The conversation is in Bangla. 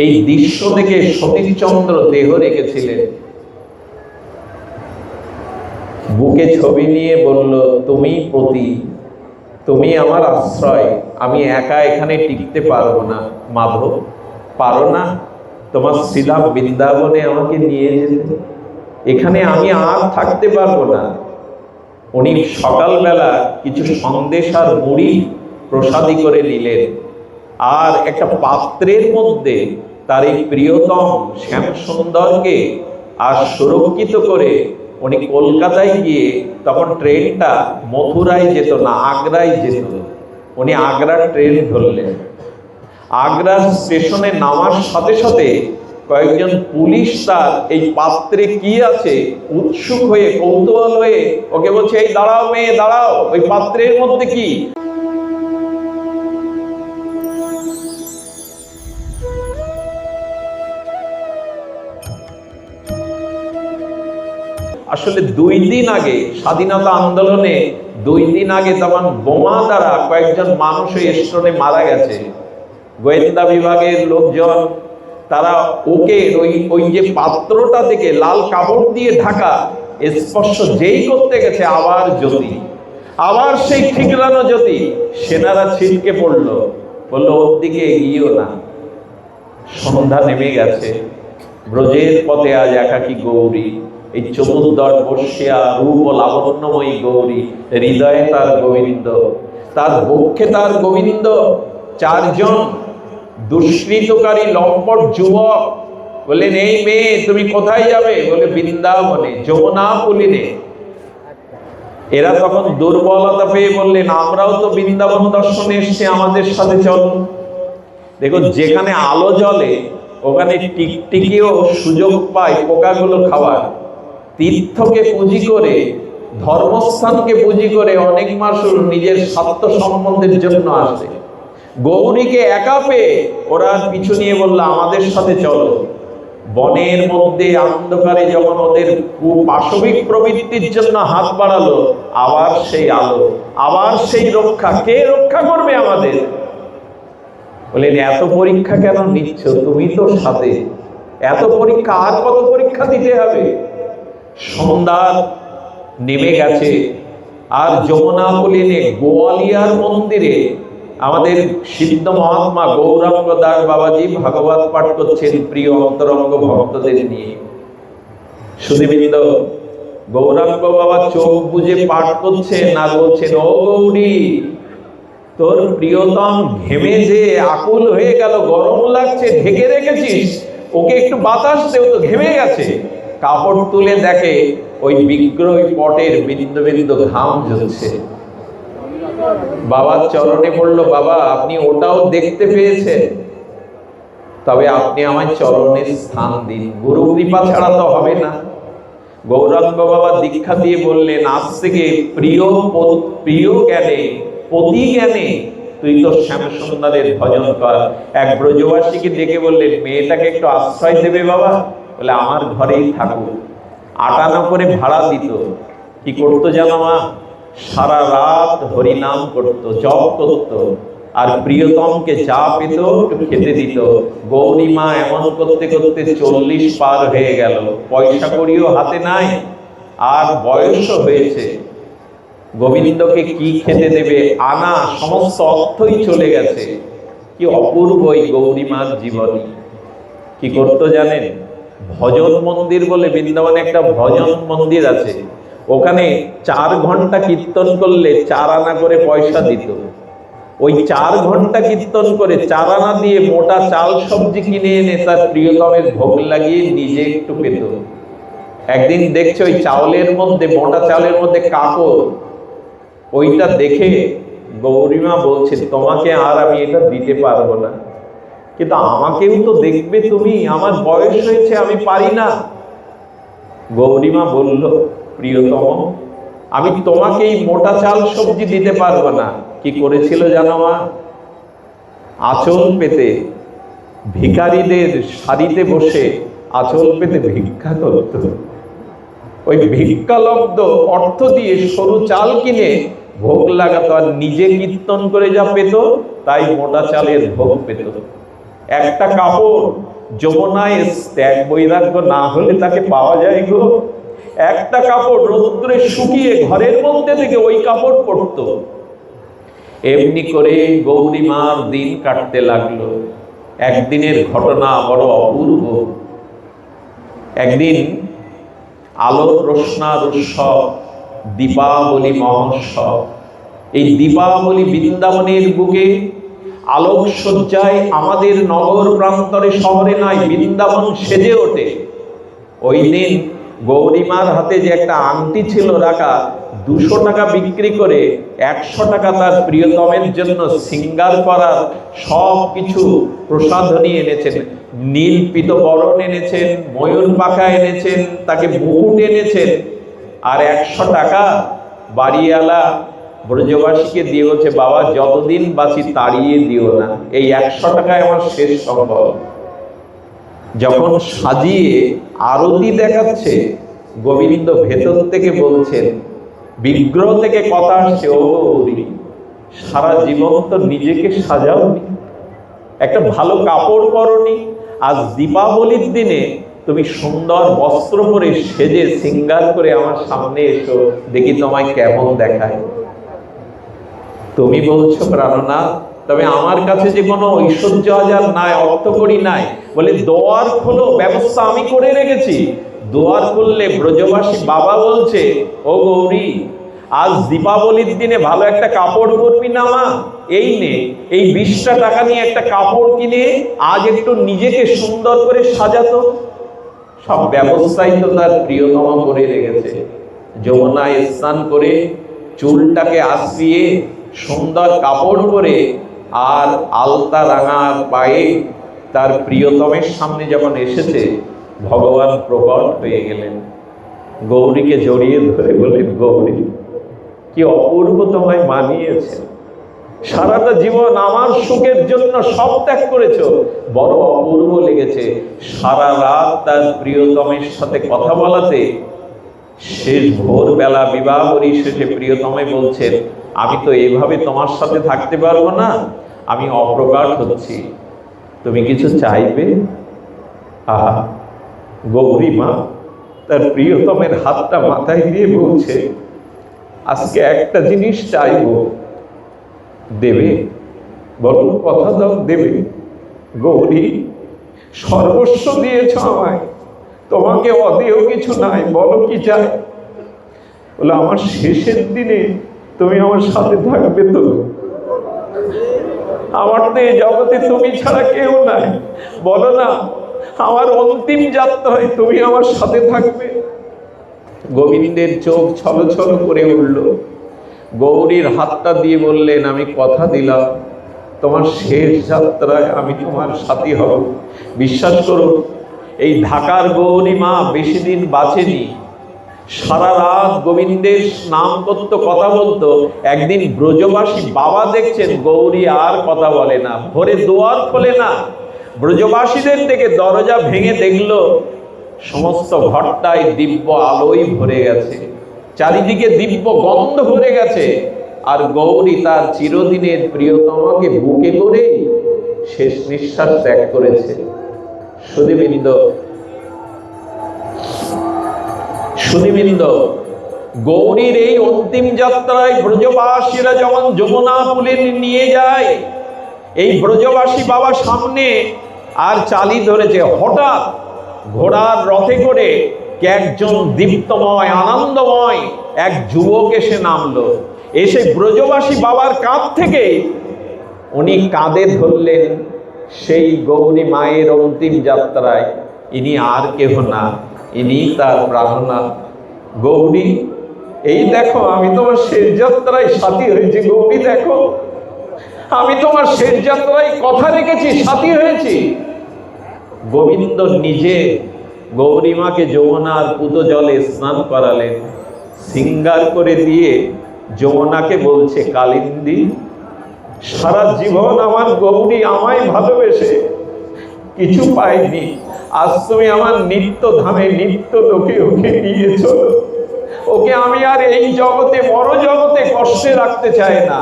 এই দৃশ্য দেখে সতীশচন্দ্র দেহ রেখেছিলেন, বুকে ছবি নিয়ে বলল, তুমি পতি, তুমি আমার আশ্রয়, আমি একা এখানে টিকতে পারবো না। মাধব, পারো না? তোমার শ্রীধাম বৃন্দাবনে আমাকে নিয়ে যেতে, এখানে আমি আর থাকতে পারবো না। উনি সকালবেলা কিছু সন্দেশ আর মুড়ি প্রসাদী করে নিলেন, আর একটা পাত্রের মধ্যে তার এই প্রিয়তম শ্যামসুন্দরকে আর সুরক্ষিত করে উনি কলকাতায় গিয়ে, তখন ট্রেনটা মথুরায় যেত না, আগ্রায় যেত, উনি আগ্রার ট্রেন ধরলেন। আগ্রা স্টেশনে নামার সাথে সাথে কয়েকজন পুলিশ তার এই পাত্রে কি আছে উৎসুক হয়ে, কৌতূহল হয়ে ওকে বলছে, এই দাঁড়াও মেয়ে দাঁড়াও, ওই পাত্রের মধ্যে কি? আসলে 2 দিন আগে স্বাধীনতা আন্দোলনে 2 দিন আগে তখন বোমা দ্বারা কয়েকজন মানুষ এই স্টেশনে মারা গেছে। গোয়েন্দা বিভাগের লোকজন তারা ওকে ওই যে পাত্রটা থেকে লাল কাপড় দিয়ে ঢাকা স্পর্শ যেই করতে গেছে, আবার জ্যোতি, আবার সেই ঠিকরানো জ্যোতি, সেনারা ছিটকে পড়লো, বললো ওর দিকে এগিয়েও না। সন্ধ্যা নেমে গেছে, ব্রজের পথে আজ একাকী গৌরী, এই চতুর্দশ বর্ষিয়া রূপ ও লাবণ্যময়ী গৌরী, হৃদয়ে তার গোবিন্দ, তার বক্ষে তার গোবিন্দ। 4 জন দুষ্কৃতকারী লম্পট যুবক বললেন, এই মেয়ে তুমি কোথায় যাবে? বলে, বৃন্দাবনে, যমুনা পুলিনে। এরা তখন দুর্বলতা পেয়ে বললেন, আমরাও তো বৃন্দাবন দর্শনে এসেছি, আমাদের সাথে চলো। দেখো, যেখানে আলো জ্বলে ওখানে টিকটিকিও সুযোগ পায় পোকাগুলো খাওয়ার। তীর্থকে পুঁজি করে, ধর্মস্থানকে পুঁজি করে অনেক মানুষ নিজের স্বার্থ সম্বন্ধের জন্য আসে। গৌরীকে একা পেয়ে ওরা পিছু নিয়ে বলল, আমাদের সাথে চলো। বনের মধ্যে অন্ধকারে যখন ওদের পাশবিক প্রবৃত্তির জন্য হাত বাড়ালো, আবার সেই আলো, আবার সেই রক্ষা। কে রক্ষা করবে আমাদের? বলেন, এত পরীক্ষা কেন নিচ্ছ? তুমি তো সাথে, এত পরীক্ষা, আর কত পরীক্ষা দিতে হবে? সন্ধ্যা নেমে গেছে, আর যমুনা পুলিনে গোয়ালিয়ার মন্দিরে আমাদের সিদ্ধ মহাত্মা গৌরাঙ্গ দাস বাবাজি ভাগবত পাঠ করছেন প্রিয় অন্তরঙ্গ ভক্তদের নিয়ে। সুধীবৃন্দ, গৌরাঙ্গ বাবা চোখ বুজে পাঠ করছেন আর বলছেন, ও গৌরী, তোর প্রিয়তম ঘেমে যে আকুল হয়ে গেল, গরম লাগছে, ঢেকে রেখেছিস, ওকে একটু বাতাস দে, ও তো ঘেমে গেছে। কাপড় তুলে দেখে ওই বিগ্রহ পটের বিন্দু বিন্দু ঘাম ঝরছে। বাবার চরণে পড়ল, বাবা আপনি ওটাও দেখতে পেয়েছেন, তবে আপনি আমার চরণে স্থান দিন, গুরু কৃপা ছাড়া তো হবে না। গৌরাঙ্গ বাবা দীক্ষা দিয়ে বললেন, আজ থেকে প্রিয় জ্ঞানে, পতি জ্ঞানে তুই তো শ্যামসুন্দরের ভজন কর। এক ব্রজবাসীকে ডেকে বললেন, মেয়েটাকে একটু আশ্রয় দেবে বাবা? বলে, আমার ঘরেই থাকুক। 8 আনা করে ভাড়া দিত। কি করতো জানো মা? সারা রাত হরিনাম করতো, জপ করতো, আর প্রিয়তমকে যা পেত খেতে দিত। গৌরী মা এমন করতে করতে 40 পার হয়ে গেল, পয়সা কড়িও হাতে নাই, আর বয়সও হয়েছে। গোবিন্দকে কি খেতে দেবে? আনা সমস্ত অর্থই চলে গেছে। কি অপূর্ব এই গৌরী মার জীবনী। কি করতো জানেন? ভজন মন্দির বলে বৃন্দাবনে একটা ভজন মন্দির আছে, ওখানে 4 ঘন্টা কীর্তন করলে 4 আনা করে পয়সা দিত। ওই 4 ঘন্টা কীর্তন করে 4 আনা দিয়ে মোটা চাল সবজি কিনে এনে তার প্রিয়তমের ভোগ লাগিয়ে নিজে একটু পেত। একদিন দেখছে ওই চাউলের মধ্যে, মোটা চালের মধ্যে কাকর, ওইটা দেখে গৌরীমা বলছে, তোমাকে আর আমি এটা দিতে পারবো না, কিন্তু আমাকেও তো দেখবে তুমি, আমার বয়স হয়েছে, আমি পারি না। গৌরীমা বলল, প্রিয়তম, আমি তোমাকে এই মোটা চাল সবজি দিতে পারবো না। কি করেছিল জানো মা? আঁচল পেতে ভিখারিদের সারিতে বসে আঁচল পেতে ভিক্ষা করত। ওই ভিক্ষালব্ধ অর্থ দিয়ে সরু চাল কিনে ভোগ লাগাতো, আর নিজে কীর্তন করে যা পেত তাই মোটা চালের ভোগ পেত। একটা কাপড় যমুনায় ত্যাগ বৈরাগ্য না হলে তাকে পাওয়া যায় গো। একটা কাপড় রৌদ্রে শুকিয়ে ঘরের মধ্যে থেকে ওই কাপড় পরতো। এমনি করে গৌরী মার দিন কাটতে লাগলো। একদিনের ঘটনা বড় অপূর্ব। একদিন আলোর রোশনার উৎসব, দীপাবলি মহোৎসব। এই দীপাবলি বৃন্দাবনের বুকে আলোকসজ্জায় আমাদের নগর প্রান্তরে শহরে নয়, বৃন্দাবন সেজে ওঠে। ওই দিন গৌরীমার হাতে যে একটা আংটি ছিল রাখা, 200 টাকা বিক্রি করে 100 টাকা তার প্রিয়তমের জন্য সিঙ্গার করার সব কিছু প্রসাধনী এনেছেন। নীল পীতবরণ এনেছেন, ময়ূর পাখা এনেছেন, তাকে মুকুট এনেছেন। আর 100 টাকা বাড়িওয়ালা ব্রজবাসীকে দিয়ে বলছে, বাবা যতদিন বাঁচি তাড়িয়ে দিও না, এই 100 টাকায় আমার শেষ সম্ভব। যখন সাজিয়ে আরতি দেখাচ্ছে, গোবিন্দ ভেতর থেকে বলছেন, বিগ্রহ থেকে কথা আসছে, ও গৌরী, সারা জীবন তো নিজেকে সাজাওনি, একটা ভালো কাপড় পরনি, আজ দীপাবলির দিনে তুমি সুন্দর বস্ত্র পরে সেজে সিঙ্গার করে আমার সামনে এসো, দেখি তোমায় কেমন দেখায়। তুমি বলছো প্রাণনাথ, তবে আমার কাছে যে কোনো ঐশ্বর্য হাজার নাই, অর্থকড়ি নাই। বলে দোয়ার খোলো, ব্যবস্থা আমি করে রেখেছি। দোয়ার খুললে ব্রজবাসী বাবা বলছে, ও গৌরী, আজ দীপাবলির দিনে ভালো একটা কাপড় পরবি না মা? এই নে, এই 20টা টাকা নিয়ে একটা কাপড় কিনে আজ একটু নিজেকে সুন্দর করে সাজাতো। সব ব্যবস্থাই তো তার প্রিয়তমা করে রেখেছে। যমুনায় স্নান করে চুলটাকে আশ্রিয়ে সুন্দর কাপড় পরে আর আলতা রাঙার পায়ে তার প্রিয়তমের সামনে যখন এসেছে, ভগবান প্রকট হয়ে গেলেন। গৌরীকে জড়িয়ে ধরে বললেন, গৌরী, কি অপূর্ব তোমায় মানিয়েছে, সারাটা জীবন আমার সুখের জন্য সব ত্যাগ করেছো, বড় অপূর্ব লেগেছে। সারা রাত তার প্রিয়তমের সাথে কথা বলাতে শেষ ভোরবেলা বিবাহ পরিশেষে প্রিয়তমে বলছেন, আমি তো এইভাবে তোমার সাথে থাকতে পারবো না, আমি অপ্রকাশ হচ্ছি, তুমি কিছু চাইবে? আহা, গৌরী মা তার প্রিয়তমের হাতটা মাথায় দিয়ে বলছে, আজকে একটা জিনিস চাইবো, দেবে? বলো, কথা দাও, দেবে? গৌরী, সর্বস্ব দিয়েছ আমায়, তোমাকে অদেয় কিছু নাই, বলো কি চাই? বলে, আমার শেষের দিনে তুমি আমার সাথে থাকবে তো? আমার তো এই জগতে তুমি ছাড়া কেউ নাই, বলো না, আমার অন্তিম যাত্রায় তুমি আমার সাথে থাকবে? গোবিন্দের চোখ ছলছল করে উঠল। গৌরীর হাতটা দিয়ে বললেন, আমি কথা দিলাম, তোমার শেষ যাত্রায় আমি তোমার সাথী হব। বিশ্বাস করুন, এই ঢাকার গৌরী মা বেশি দিন বাঁচেনি। সারা রাত গোবিন্দের নাম করত, কথা বলতো। একদিন ব্রজবাসী বাবা দেখছেন গৌরী আর কথা বলে না, ভোরে দুয়ার খোলে না। ব্রজবাসীদের থেকে দরজা ভেঙে দেখলো সমস্ত ঘরটায় দিব্য আলোয় ভরে গেছে, চারিদিকে দিব্য গন্ধ ভরে গেছে। আর গৌরী তার চিরদিনের প্রিয়তমাকে বুকে করে শেষ নিঃশ্বাস ত্যাগ করেছে। সুধীবৃন্দ, গৌরীর এই অন্তিম যাত্রায় ব্রজবাসীরা যখন যমুনা পুলে নিয়ে যায়, এই ব্রজবাসী বাবা সামনে আর চালি ধরেছে। হঠাৎ ঘোড়ার রথে করে একজন দীপ্তময় আনন্দময় এক যুবক এসে নামলো। এসে ব্রজবাসী বাবার কাঁধ থেকে উনি কাঁধে ধরলেন সেই গৌরী মায়ের অন্তিম যাত্রায়। ইনি আর কেহ না, ইনি তার প্রাণনাথ। গৌরী, এই দেখো, আমি তোমার শেষ যাত্রায় সাথী হয়েছি। গৌরী দেখো, আমি তোমার শেষ যাত্রায় কথা রেখেছি, সাথী হয়েছি। গোবিন্দ নিজে গৌরীমাকে যমুনার পুত জলে স্নান করালেন, সিঙ্গার করে দিয়ে যমুনাকে বলছে, কালিন্দী, সারা জীবন আমার গৌরী আমায় ভালোবেসে কিছু পাইনি, আজ তুমি আমার নিত্য ধামে নিত্য লোকে ওকে নিয়ে চলো। ওকে আমি আর এই জগতে, বড় জগতে কষ্টে রাখতে চাই না।